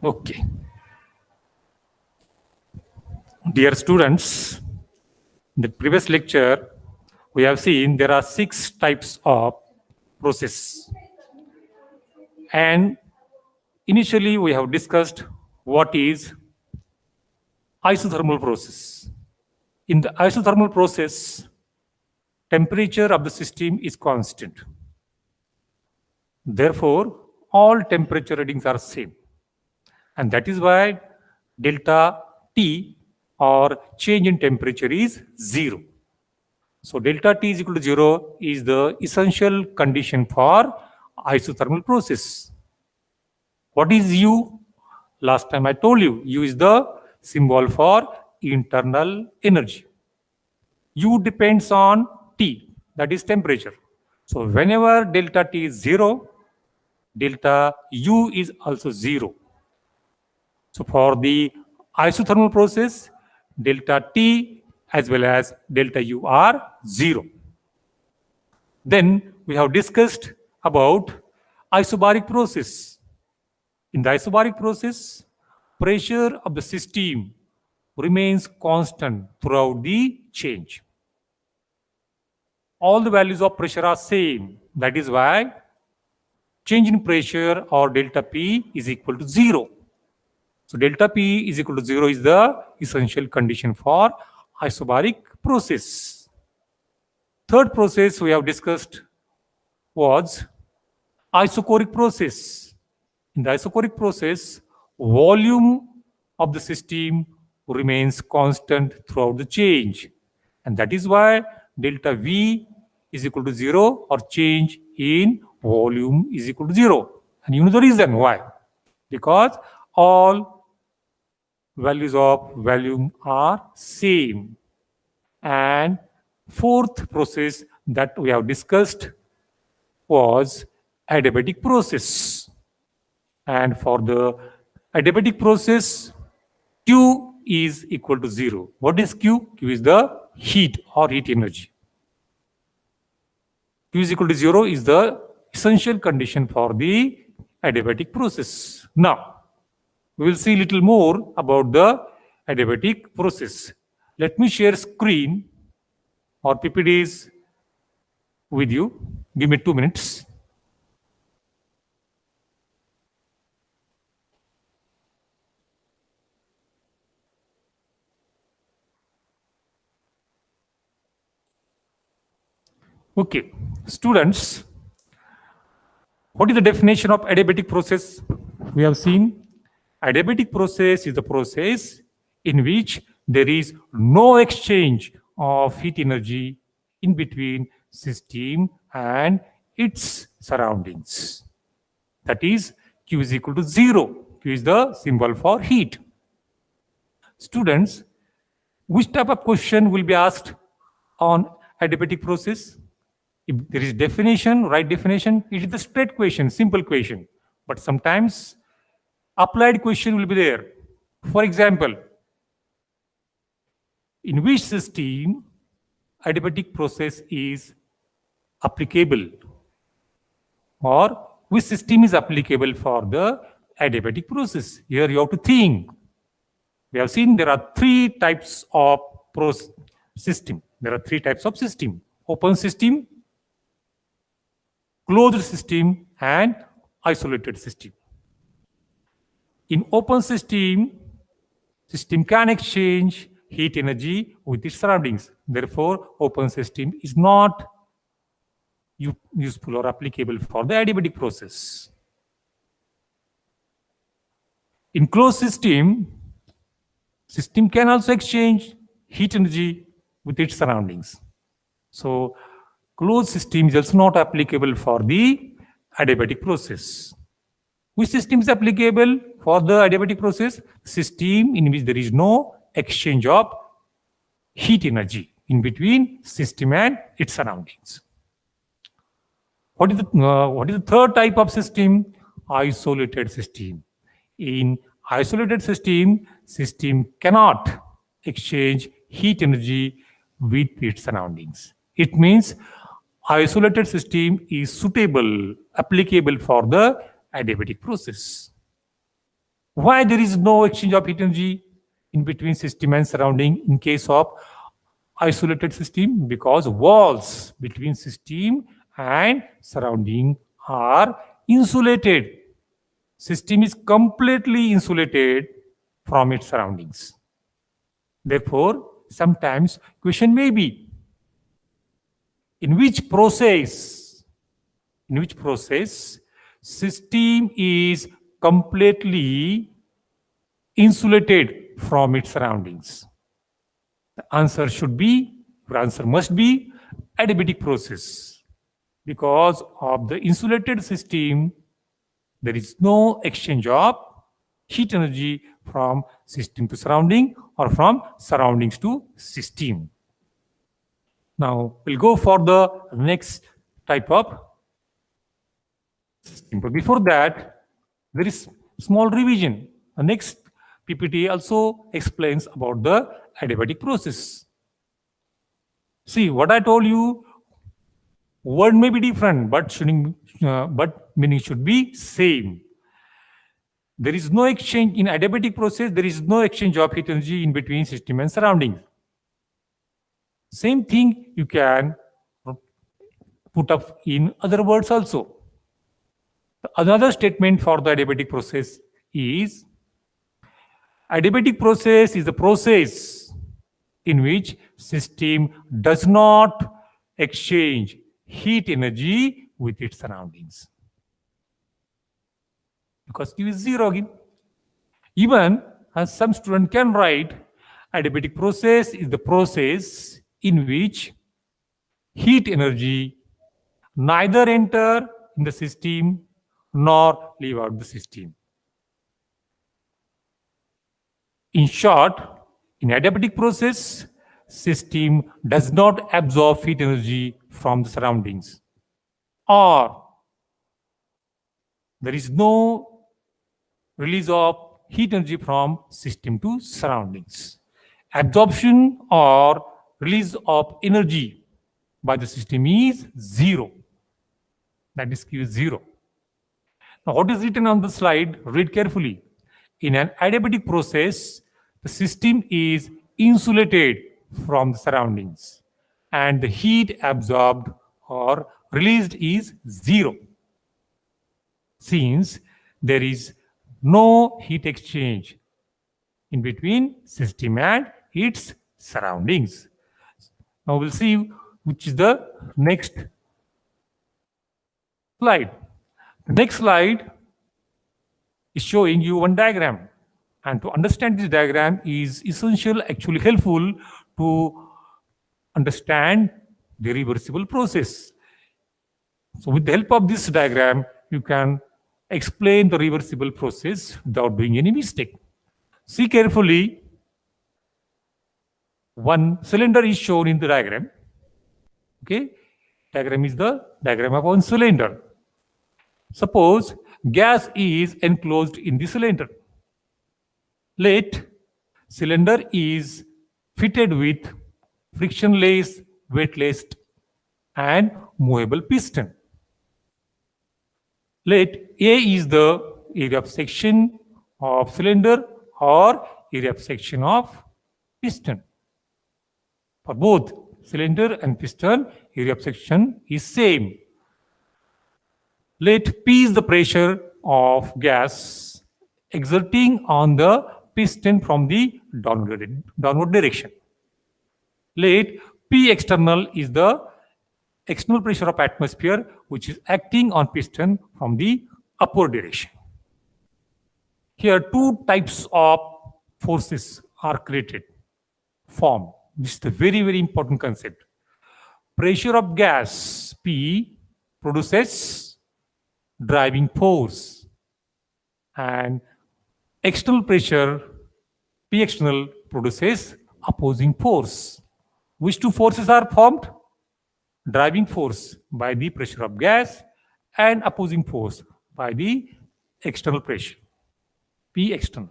Okay. Dear students, in the previous lecture, we have seen there are 6 types of process. And initially, we have discussed what is isothermal process. In the isothermal process, temperature of the system is constant. Therefore, all temperature readings are same. And that is why delta T or change in temperature is 0. So delta T is equal to 0 is the essential condition for isothermal process. What is U? Last time I told you, U is the symbol for internal energy. U depends on T, that is temperature. So whenever delta T is 0, delta U is also 0. So for the isothermal process, delta T as well as delta U are 0. Then we have discussed about isobaric process. In the isobaric process, pressure of the system remains constant throughout the change. All the values of pressure are same. That is why change in pressure or delta P is equal to 0. So delta P is equal to 0 is the essential condition for isobaric process. Third process we have discussed was isochoric process. In the isochoric process, volume of the system remains constant throughout the change. And that is why delta V is equal to 0 or change in volume is equal to 0. And you know the reason why? Because all values of volume are same. And fourth process that we have discussed was adiabatic process. And for the adiabatic process, Q is equal to 0. What is Q? Q is the heat or heat energy. Q is equal to 0 is the essential condition for the adiabatic process. Now, we will see a little more about the adiabatic process. Let me share screen or PPTs with you. Give me 2 minutes. Okay, students, what is the definition of adiabatic process? We have seen adiabatic process is the process in which there is no exchange of heat energy in between system and its surroundings. That is, Q is equal to 0. Q is the symbol for heat. Students, which type of question will be asked on adiabatic process? If there is definition, right definition, it is the straight question, simple question. But sometimes applied question will be there. For example, in which system adiabatic process is applicable, or which system is applicable for the adiabatic process? Here you have to think. We have seen there are 3 types of system. There are 3 types of system: open system, closed system, and isolated system. In open system, system can exchange heat energy with its surroundings. Therefore, open system is not useful or applicable for the adiabatic process. In closed system, system can also exchange heat energy with its surroundings. So, closed system is also not applicable for the adiabatic process. Which system is applicable for the adiabatic process? System in which there is no exchange of heat energy in between system and its surroundings. What is the third type of system? Isolated system. In isolated system, system cannot exchange heat energy with its surroundings. It means isolated system is suitable, applicable for the adiabatic process. Why there is no exchange of heat energy in between system and surrounding in case of isolated system? Because walls between system and surrounding are insulated. System is completely insulated from its surroundings. Therefore, sometimes question may be, in which process system is completely insulated from its surroundings? The answer must be adiabatic process. Because of the insulated system, there is no exchange of heat energy from system to surrounding or from surroundings to system. Now we'll go for the next type of system. But before that, there is small revision. The next PPT also explains about the adiabatic process. See, what I told you, word may be different, but meaning should be same. There is no exchange in adiabatic process. There is no exchange of heat energy in between system and surroundings. Same thing you can put up in other words also. Another statement for the adiabatic process is, adiabatic process is the process in which system does not exchange heat energy with its surroundings. Because Q is 0 again. Even as some student can write, adiabatic process is the process in which heat energy neither enter in the system nor leave out the system. In short, in adiabatic process, system does not absorb heat energy from the surroundings, or there is no release of heat energy from system to surroundings. Absorption or release of energy by the system is 0. That is Q is 0. Now, what is written on the slide? Read carefully. In an adiabatic process, the system is insulated from the surroundings and the heat absorbed or released is 0. Since there is no heat exchange in between system and its surroundings. Now we'll see which is the next slide. The next slide is showing you one diagram. And to understand this diagram is essential, actually helpful to understand the reversible process. So with the help of this diagram, you can explain the reversible process without doing any mistake. See carefully, one cylinder is shown in the diagram. Okay, diagram is the diagram of one cylinder. Suppose gas is enclosed in the cylinder. Let cylinder is fitted with frictionless, weightless, and movable piston. Let A is the area of section of cylinder or area of section of piston. For both cylinder and piston, area of section is same. Let P is the pressure of gas exerting on the piston from the downward direction. Let P external is the external pressure of atmosphere which is acting on piston from the upward direction. Here two types of forces are formed. This is the very, very important concept. Pressure of gas P produces driving force, and external pressure P external produces opposing force. Which two forces are formed? Driving force by the pressure of gas and opposing force by the external pressure, P external.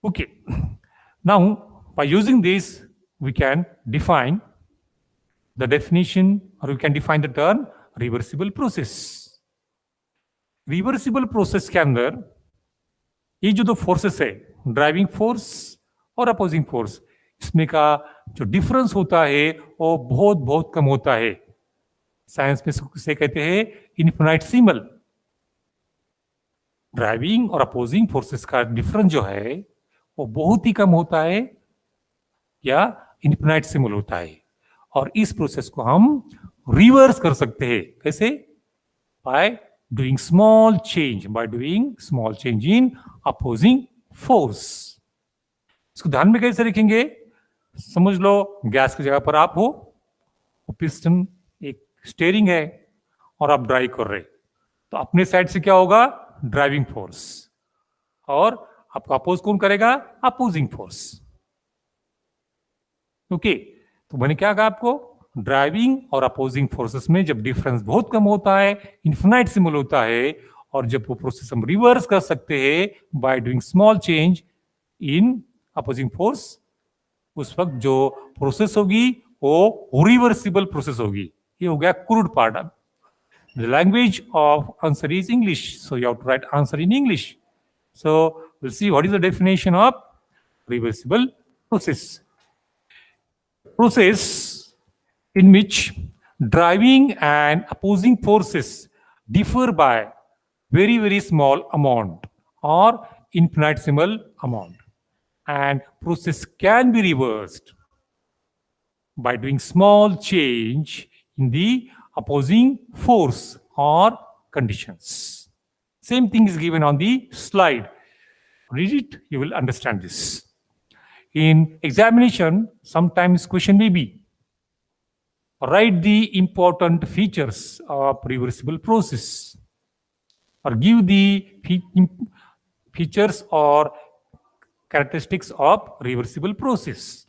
Okay. Now, by using this, we can define the definition, or we can define the term reversible process. Reversible process के अंदर ये जो दो forces है, driving force और opposing force, इसमें का जो डिफरेंस होता है वो बहुत बहुत कम होता है। साइंस में से कहते हैं इन्फिनिटेसिमल। ड्राइविंग और अपोजिंग फोर्सेस का डिफरेंस जो है वो बहुत ही कम होता है या इन्फिनिटेसिमल होता है। और इस प्रोसेस को हम रिवर्स कर सकते हैं। कैसे? By doing small change, by doing small change in opposing force. इसको ध्यान में कैसे रखेंगे? समझ लो गैस की जगह पर आप हो, पिस्टन एक स्टीयरिंग है और आप ड्राइव कर रहे, तो अपने साइड से क्या होगा? ड्राइविंग फोर्स, और आपको अपोज कौन करेगा? Opposing force. ओके, तो मैंने क्या कहा आपको? ड्राइविंग और अपोजिंग फोर्सेस में जब डिफरेंस बहुत कम होता है, इन्फिनिटेसिमल होता है, और जब वो प्रोसेस हम रिवर्स कर सकते हैं by doing small change in opposing force, उस वक्त जो प्रोसेस होगी वो रिवर्सिबल प्रोसेस होगी। ये हो गया crude part. The language of answer is English, so you have to write answer in English. So we'll see what is the definition of reversible process. Process in which driving and opposing forces differ by very, very small amount or infinitesimal amount, and process can be reversed by doing small change in the opposing force or conditions. Same thing is given on the slide. Read it, you will understand this. In examination, sometimes question may be, write the important features of reversible process, or give the features or characteristics of reversible process.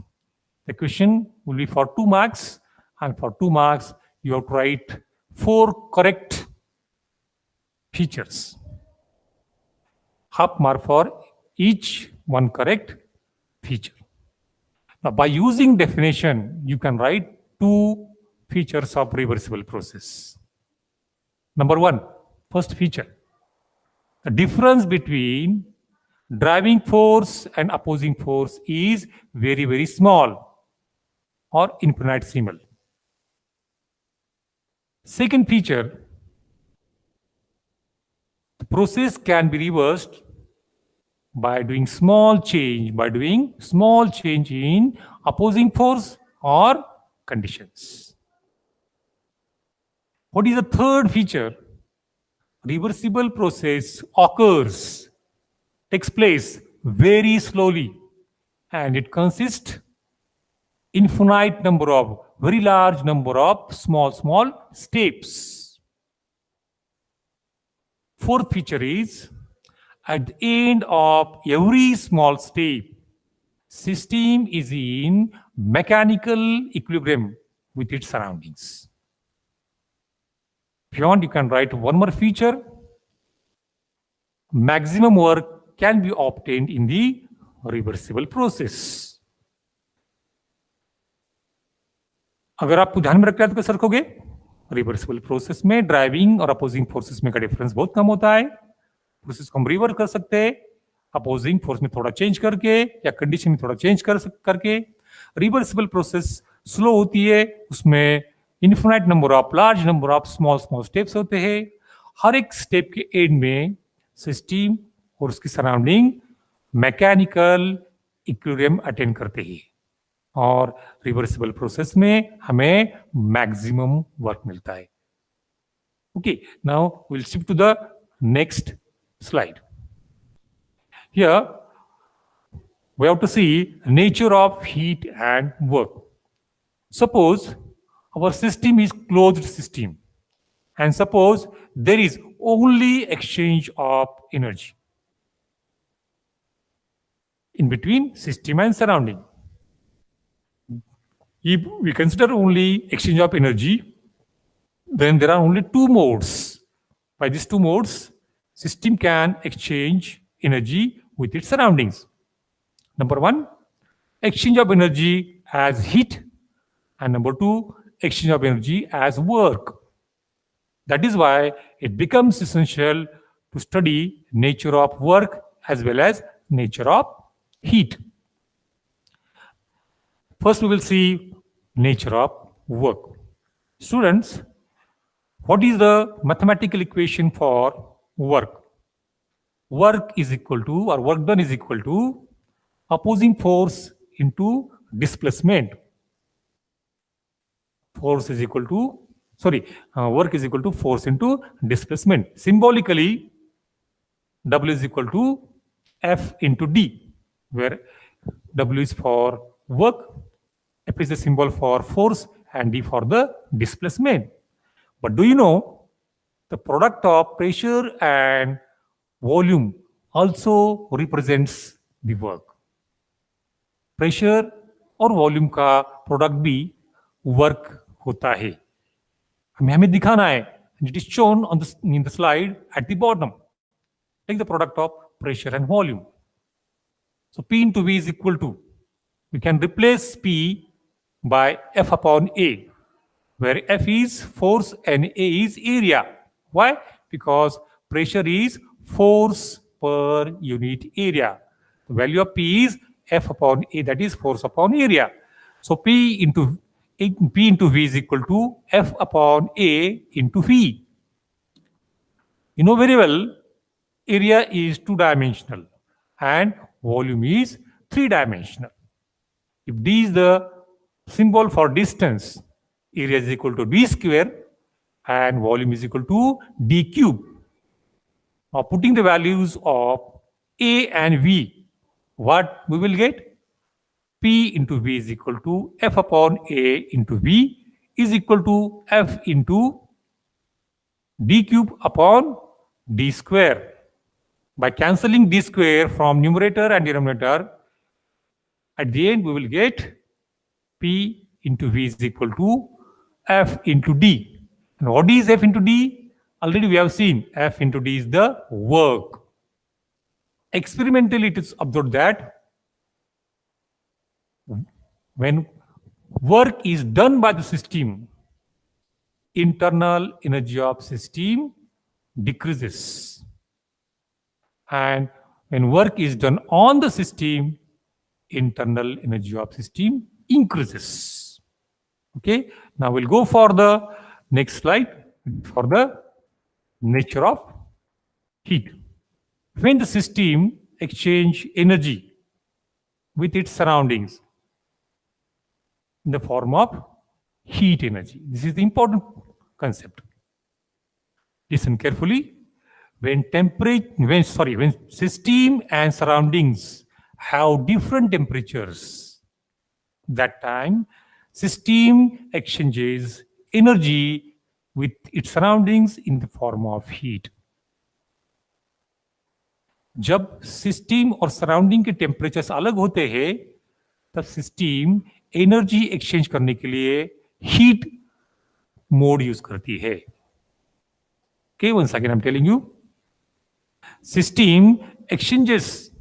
The question will be for 2 marks, and for 2 marks, you have to write 4 correct features. Half mark for each one correct feature. Now, by using definition, you can write 2 features of reversible process. Number 1, first feature. The difference between driving force and opposing force is very, very small or infinitesimal. Second feature, the process can be reversed by doing small change in opposing force or conditions. What is the third feature? Reversible process occurs, takes place very slowly, and it consists infinite number of, very large number of small steps. Fourth feature is, at the end of every small step, system is in mechanical equilibrium with its surroundings. If you want, you can write one more feature. Maximum work can be obtained in the reversible process. अगर आपको ध्यान में रखना है तो कैसे रखोगे? Reversible process में ड्राइविंग और अपोजिंग फोर्सेस में का डिफरेंस बहुत कम होता है। प्रोसेस को हम रिवर्स कर सकते हैं अपोजिंग फोर्स में थोड़ा चेंज करके या कंडीशन में थोड़ा चेंज करके। रिवर्सिबल प्रोसेस स्लो होती है, उसमें infinite number of, large number of small steps होते हैं। हर एक स्टेप के एंड में सिस्टम और उसकी सराउंडिंग मैकेनिकल इक्विलिब्रियम अटेन करते हैं, और रिवर्सिबल प्रोसेस में हमें मैक्सिमम वर्क मिलता है। Okay, now will shift to the next slide. Here we have to see nature of heat and work. Suppose our system is closed system, and suppose there is only exchange of energy in between system and surrounding. If we consider only exchange of energy, then there are only 2 modes. By these 2 modes, system can exchange energy with its surroundings. Number 1, exchange of energy as heat, and number 2, exchange of energy as work. That is why it becomes essential to study nature of work as well as nature of heat. First, we will see nature of work. Students, what is the mathematical equation for work? Work is equal to, or work done is equal to, opposing force into displacement. Force is equal to, work is equal to force into displacement. Symbolically, W is equal to F into D, where W is for work, F is the symbol for force, and D for the displacement. But do you know the product of pressure and volume also represents the work? Pressure और volume का product भी work होता है, हमें दिखाना है. It is shown on in the slide at the bottom. Take the product of pressure and volume. So P into V is equal to, we can replace P by F upon A, where F is force and A is area. Why? Because pressure is force per unit area. The value of P is F upon A, that is force upon area. So P into V is equal to F upon A into V. You know very well, area is 2-dimensional and volume is 3-dimensional. If D is the symbol for distance, area is equal to D square and volume is equal to D cube. Now putting the values of A and V, what we will get? P into V is equal to F upon A into V is equal to F into D cube upon D square. By cancelling D square from numerator and denominator, at the end we will get P into V is equal to F into D. And what is F into D? Already we have seen F into D is the work. Experimentally, it is observed that when work is done by the system, internal energy of system decreases. And when work is done on the system, internal energy of system increases. Okay, now we'll go for the next slide for the nature of heat. When the system exchange energy with its surroundings in the form of heat energy. This is the important concept. Listen carefully. When system and surroundings have different temperatures, that time system exchanges energy with its surroundings in the form of heat. जब system और surrounding के temperatures अलग होते हैं, तब system energy exchange करने के लिए हीट मोड यूज करती है. Okay, once again I'm telling you, system exchanges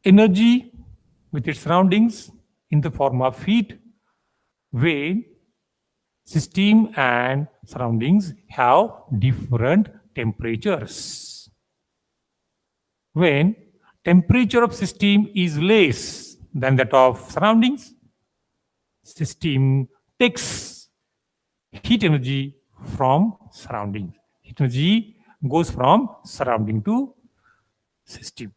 energy with its surroundings in the form of heat when system and surroundings have different temperatures. When temperature of system is less than that of surroundings, system takes heat energy from surroundings. Heat energy goes from surrounding to system.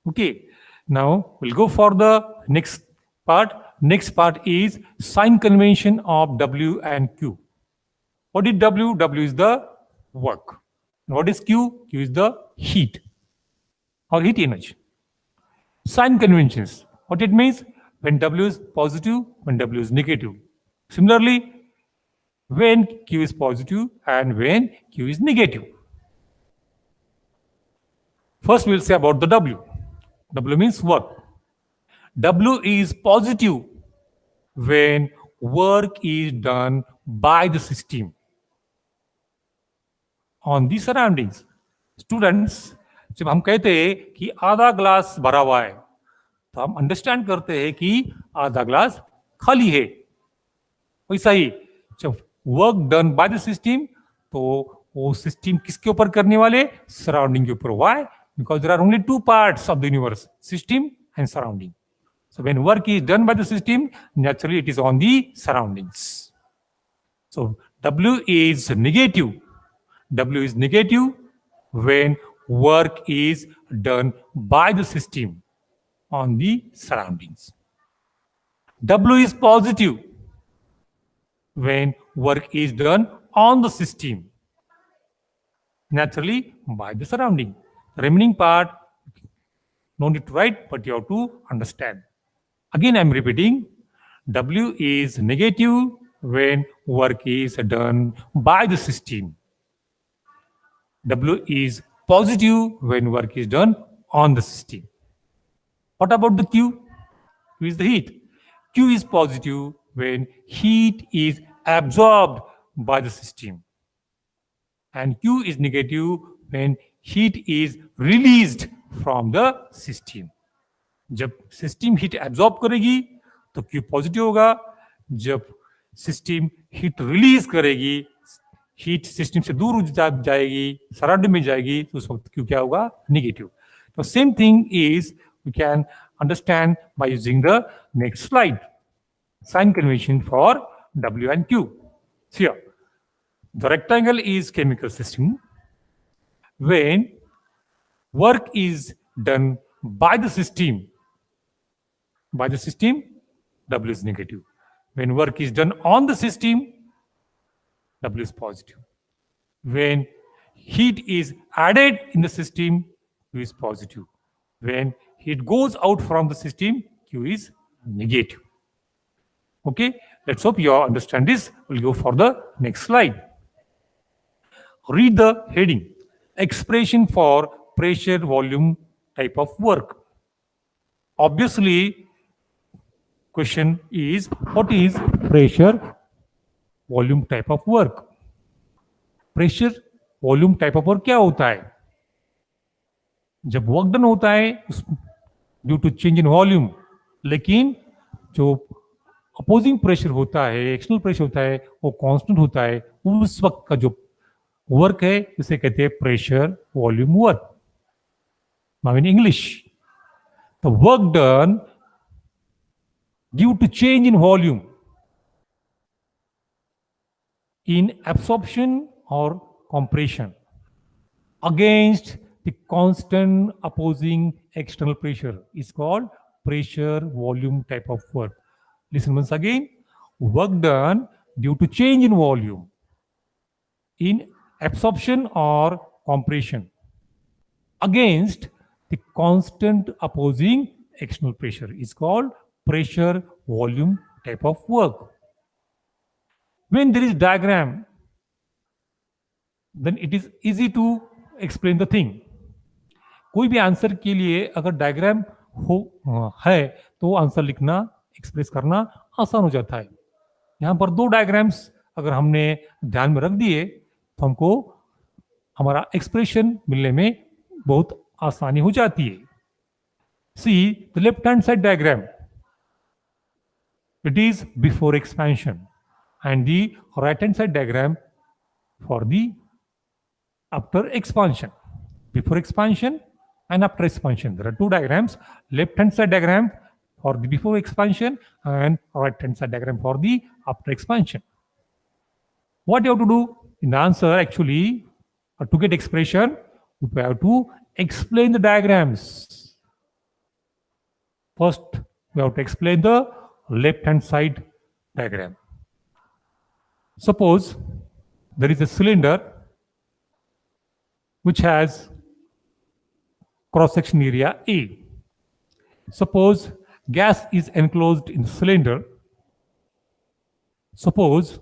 Okay, now we'll go for the next part. Next part is sign convention of W and Q. What is W? W is the work. What is Q? Q is the heat or heat energy. Sign conventions. What it means? When W is positive, when W is negative. Similarly, when Q is positive and when Q is negative. First, we'll say about the W. W means work. W is positive when work is done by the system on the surroundings. Students, जब हम कहते हैं कि आधा glass भरा हुआ है, तो हम अंडरस्टैंड करते हैं कि आधा ग्लास खाली है. वैसा ही जब work done by the system, तो वो सिस्टम किसके ऊपर करने वाले? सराउंडिंग के ऊपर. Why? Because there are only two parts of the universe, system and surrounding. So when work is done by the system, naturally it is on the surroundings. So W is negative. W is negative when work is done by the system on the surroundings. W is positive when work is done on the system, naturally by the surrounding. The remaining part, no need to write, but you have to understand. Again, I'm repeating, W is negative when work is done by the system. W is positive when work is done on the system. What about the Q? Q is the heat. Q is positive when heat is absorbed by the system. And Q is negative when heat is released from the system. जब system heat absorb करेगी तो Q positive होगा. जब system heat release करेगी, heat system से दूर जाएगी, surrounding में जाएगी, तो उस वक्त Q क्या होगा? नेगेटिव. तो same thing is we can understand by using the next slide. Sign convention for W and Q. Here, the rectangle is chemical system. When work is done by the system, W is negative. When work is done on the system, W is positive. When heat is added in the system, Q is positive. When heat goes out from the system, Q is negative. Okay, let's hope you all understand this. We'll go for the next slide. Read the heading. Expression for pressure volume type of work. Obviously, question is, what is pressure volume type of work? Pressure volume type of work क्या होता है? जब work done होता है due to change in volume, लेकिन जो opposing pressure होता है, एक्सटर्नल प्रेशर होता है, वो कांस्टेंट होता है. उस वक्त का जो वर्क है उसे कहते हैं pressure volume work. Now in English, the work done due to change in volume in absorption or compression against the constant opposing external pressure is called pressure volume type of work. Listen once again. Work done due to change in volume in absorption or compression against the constant opposing external pressure is called pressure volume type of work. When there is diagram, then it is easy to explain the thing. कोई भी answer के लिए अगर diagram हो है तो answer लिखना, express करना आसान हो जाता है. यहाँ पर दो डायग्राम्स अगर हमने ध्यान में रख दिए तो हमको हमारा एक्सप्रेशन मिलने में बहुत आसानी हो जाती है. See the left hand side diagram. It is before expansion. And the right hand side diagram for the after expansion. Before expansion and after expansion. There are two diagrams. Left hand side diagram for the before expansion and right hand side diagram for the after expansion. What you have to do in the answer actually, to get expression, we have to explain the diagrams. First, we have to explain the left hand side diagram. Suppose there is a cylinder which has cross-section area A. Suppose gas is enclosed in the cylinder. Suppose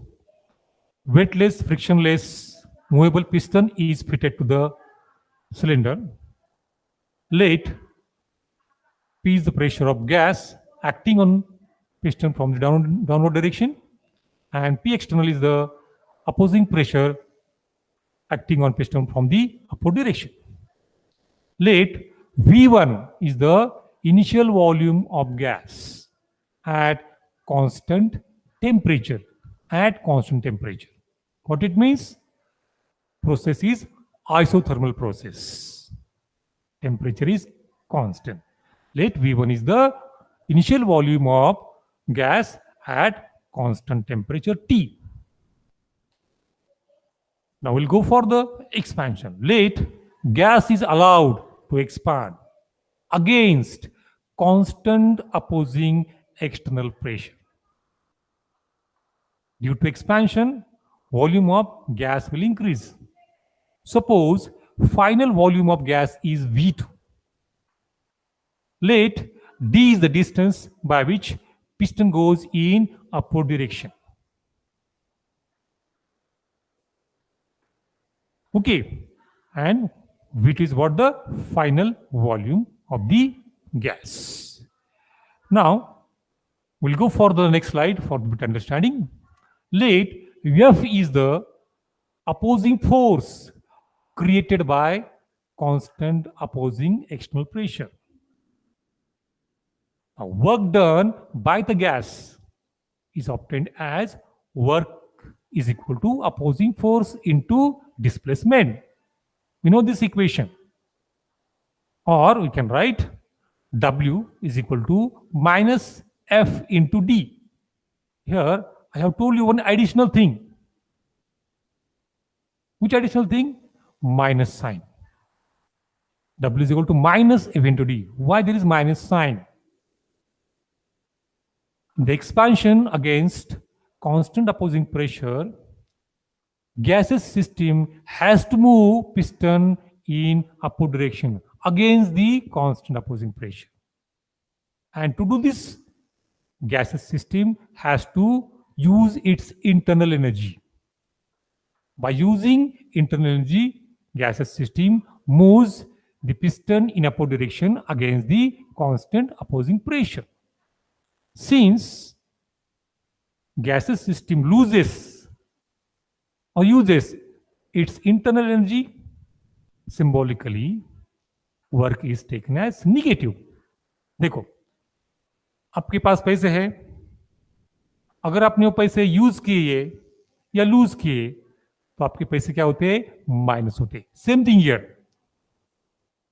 weightless, frictionless, movable piston is fitted to the cylinder. Let P is the pressure of gas acting on piston from the downward direction, and P external is the opposing pressure acting on piston from the upward direction. Let V1 is the initial volume of gas at constant temperature. At constant temperature. What it means? process is isothermal process. Temperature is constant. Let V1 is the initial volume of gas at constant temperature T. Now we'll go for the expansion. Let gas is allowed to expand against constant opposing external pressure. Due to expansion, volume of gas will increase. Suppose final volume of gas is V2. Let D is the distance by which piston goes in upward direction. Okay, and V2 is what the final volume of the gas. Now, we'll go for the next slide for better understanding. Let F is the opposing force created by constant opposing external pressure. Now, work done by the gas is obtained as work is equal to opposing force into displacement. We know this equation. Or we can write W is equal to minus F into D. Here, I have told you one additional thing. Which additional thing? Minus sign. W is equal to minus F into D. Why there is minus sign? The expansion against constant opposing pressure, gaseous system has to move piston in upward direction against the constant opposing pressure. And to do this, gaseous system has to use its internal energy. By using internal energy, gaseous system moves the piston in upward direction against the constant opposing pressure. Since gaseous system loses or uses its internal energy, symbolically work is taken as negative. देखो, आपके पास पैसे हैं, अगर आपने वो पैसे use किए या लूज किए तो आपके पैसे क्या होते हैं? माइनस होते. Same thing here.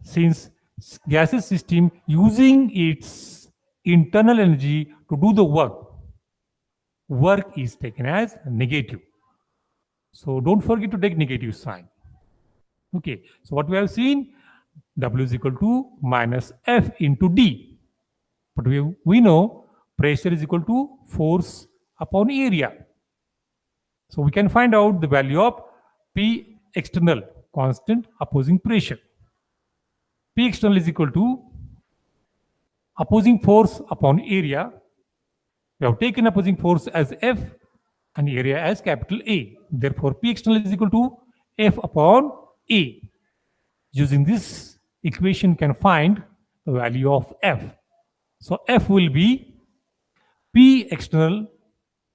Since gaseous system using its internal energy to do the work is taken as negative. So don't forget to take negative sign. Okay, so what we have seen, W is equal to minus F into D. But we know pressure is equal to force upon area. So we can find out the value of P external, constant opposing pressure. P external is equal to opposing force upon area. We have taken opposing force as F and area as capital A. Therefore, P external is equal to F upon A. Using this equation, you can find the value of F. So, F will be P external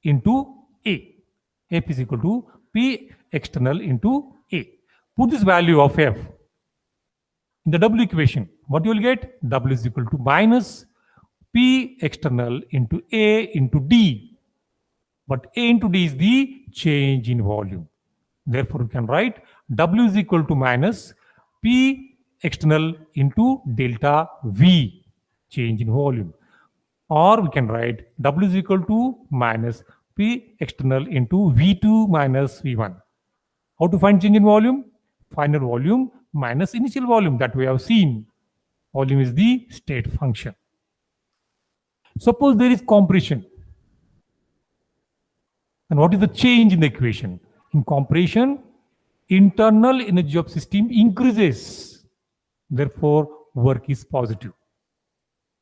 into A. F is equal to P external into A. Put this value of F in the W equation. What you will get? W is equal to minus P external into A into D. But A into D is the change in volume. Therefore, we can write W is equal to minus P external into delta V, change in volume. Or we can write W is equal to minus P external into V2 minus V1. How to find change in volume? Final volume minus initial volume that we have seen. Volume is the state function. Suppose there is compression. And what is the change in the equation? In compression, internal energy of system increases. Therefore, work is positive.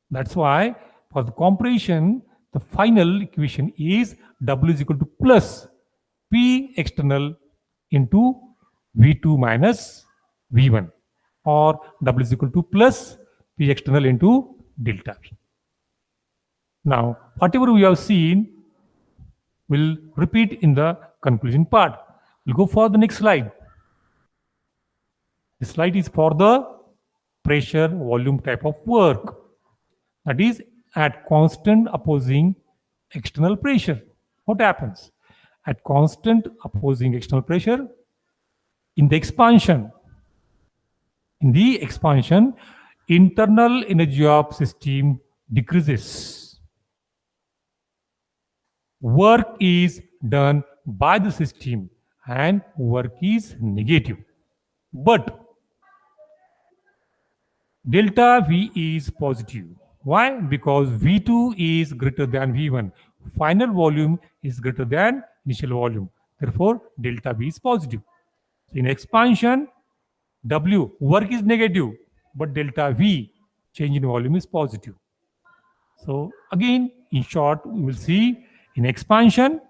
That's why for the compression, the final equation is W is equal to plus P external into V2 minus V1, or W is equal to plus P external into delta V. Now, whatever we have seen, we'll repeat in the conclusion part. We'll go for the next slide. This slide is for the pressure volume type of work. That is at constant opposing external pressure. What happens? At constant opposing external pressure, In the expansion, internal energy of system decreases. Work is done by the system and work is negative. But delta V is positive. Why? Because V2 is greater than V1. Final volume is greater than initial volume. Therefore, delta V is positive. So in expansion, W, work is negative, but delta V, change in volume, is positive. So again, in short, we will see in expansion,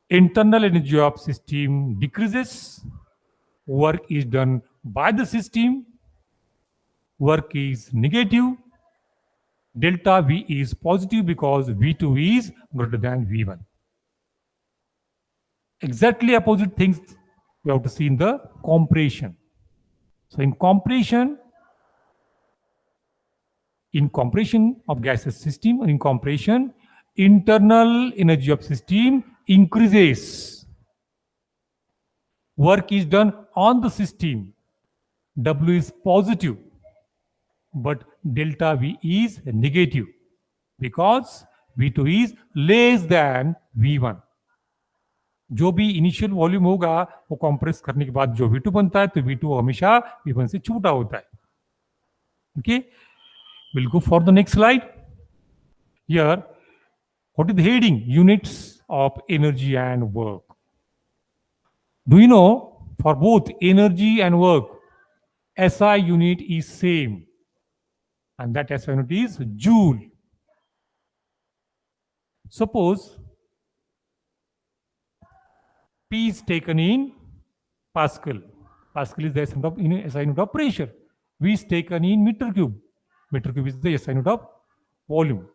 internal energy of system decreases, work is done by the system, work is negative, delta V is positive because V2 is greater than V1. Exactly opposite things we have to see in the compression. So in compression of gaseous system, or in compression, internal energy of system increases. Work is done on the system. W is positive, but delta V is negative because V2 is less than V1. जो भी initial volume होगा वो compress करने के बाद जो V2 बनता है तो V2 हमेशा V1 से छोटा होता है. Okay, we'll go for the next slide. Here, what is the heading? Units of energy and work. Do you know for both energy and work, SI unit is same, and that SI unit is joule. Suppose P is taken in Pascal. Pascal is the SI unit of pressure. V is taken in meter cube. Meter cube is the SI unit of volume.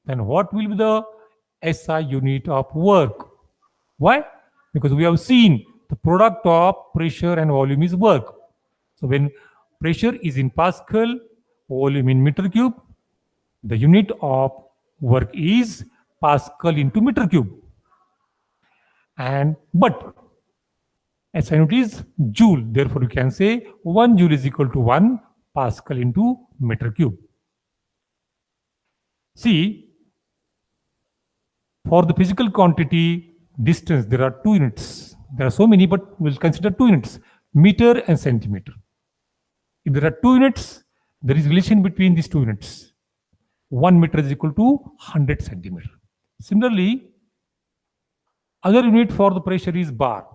Then what will be the SI unit of work? Why? Because we have seen the product of pressure and volume is work. So when pressure is in Pascal, volume in meter cube, the unit of work is Pascal into meter cube. But SI unit is joule. Therefore, you can say 1 joule is equal to 1 Pascal into meter cube. See, for the physical quantity distance, there are 2 units. There are so many, but we'll consider 2 units, meter and centimeter. If there are 2 units, there is relation between these 2 units. 1 meter is equal to 100 centimeter. Similarly, other unit for the pressure is bar.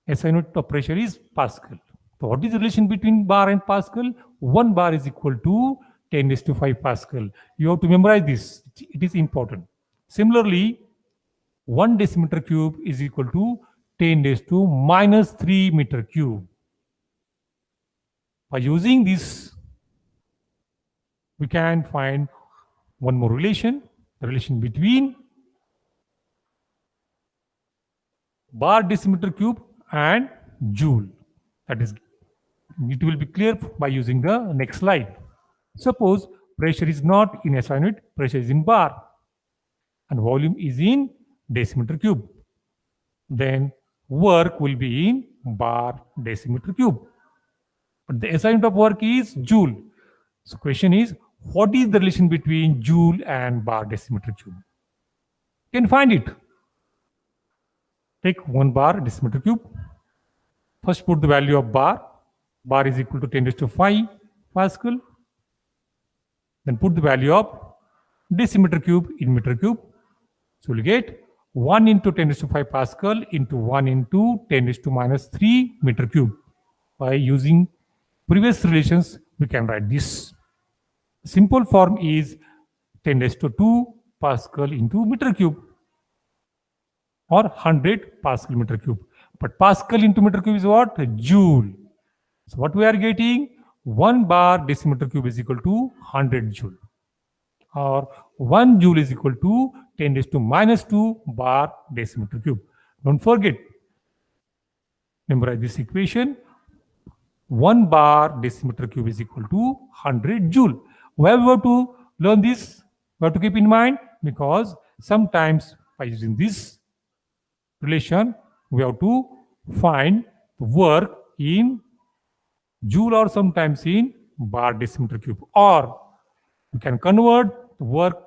SI unit of pressure is Pascal. So what is the relation between bar and Pascal? 1 bar is equal to 10⁵ Pascal. You have to memorize this. It is important. Similarly, 1 decimeter cube is equal to 10⁻³ meter cube. By using this, we can find one more relation, the relation between bar decimeter cube and joule. That is, it will be clear by using the next slide. Suppose pressure is not in SI unit, pressure is in bar, and volume is in decimeter cube. Then work will be in bar decimeter cube. But the SI unit of work is joule. So question is, what is the relation between joule and bar decimeter cube? You can find it. Take 1 bar decimeter cube. First put the value of bar. Bar is equal to 10⁵ Pascal. Then put the value of decimeter cube in meter cube. So we'll get 1 into 10⁵ Pascal into 1 into 10⁻³ meter cube. By using previous relations, we can write this. Simple form is 10⁻² Pascal into meter cube, or 100 Pascal meter cube. But Pascal into meter cube is what? Joule. So what we are getting? 1 bar decimeter cube is equal to 100 joule, or 1 joule is equal to 10⁻² bar decimeter cube. Don't forget, memorize this equation. 1 bar decimeter cube is equal to 100 joule. Why we have to learn this? We have to keep in mind, because sometimes by using this relation, we have to find work in joule or sometimes in bar decimeter cube, or we can convert work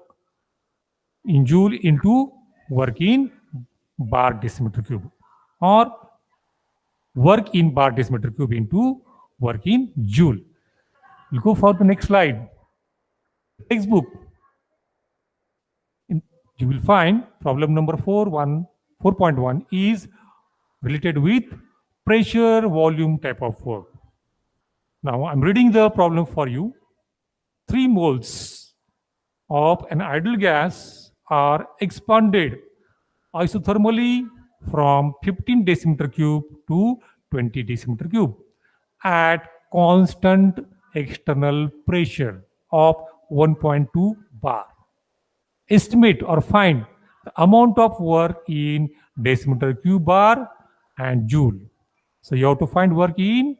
in joule into work in bar decimeter cube, or work in bar decimeter cube into work in joule. We'll go for the next slide. Textbook. You will find problem number 4.1 is related with pressure volume type of work. Now I'm reading the problem for you. 3 moles of an ideal gas are expanded isothermally from 15 decimeter cube to 20 decimeter cube at constant external pressure of 1.2 bar. Estimate or find the amount of work in decimeter cube bar and joule. So you have to find work in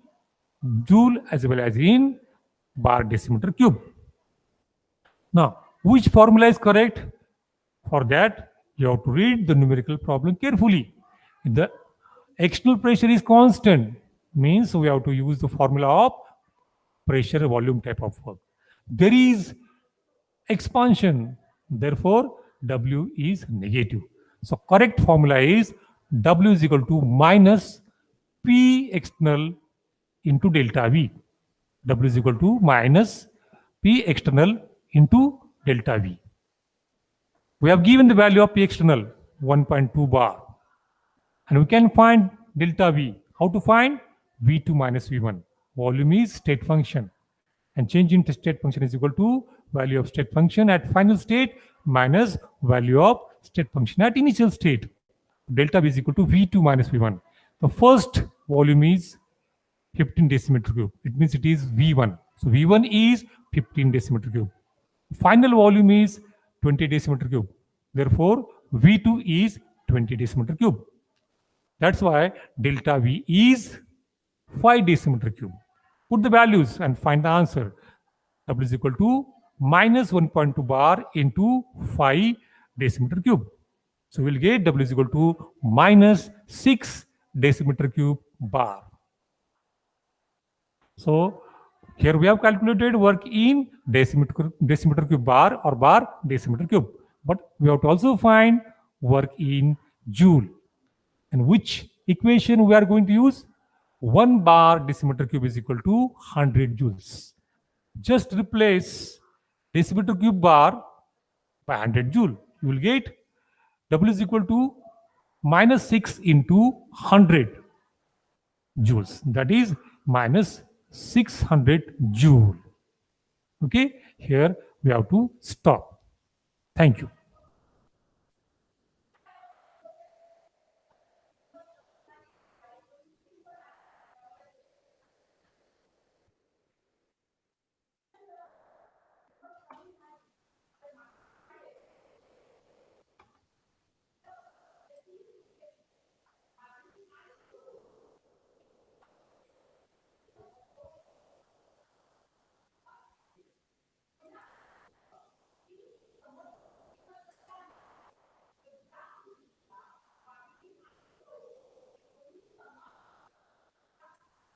joule as well as in bar decimeter cube. Now, which formula is correct? For that, you have to read the numerical problem carefully. The external pressure is constant, means we have to use the formula of pressure volume type of work. There is expansion, therefore W is negative. So correct formula is W is equal to minus P external into delta V. W is equal to minus P external into delta V. We have given the value of P external 1.2 bar, and we can find delta V. How to find? V2 minus V1. Volume is state function, and change in state function is equal to value of state function at final state minus value of state function at initial state. Delta V is equal to V2 minus V1. The first volume is 15 decimeter cube. It means it is V1. So V1 is 15 decimeter cube. Final volume is 20 decimeter cube. Therefore, V2 is 20 decimeter cube. That's why delta V is 5 decimeter cube. Put the values and find the answer. W is equal to minus 1.2 bar into 5 decimeter cube. So we'll get W is equal to minus 6 decimeter cube bar. So here we have calculated work in decimeter cube bar or bar decimeter cube. But we have to also find work in joule. And which equation we are going to use? 1 bar decimeter cube is equal to 100 joules. Just replace decimeter cube bar by 100 joule. You will get W is equal to minus 6 into 100 joules. That is minus 600 joule. Okay, here we have to stop. Thank you.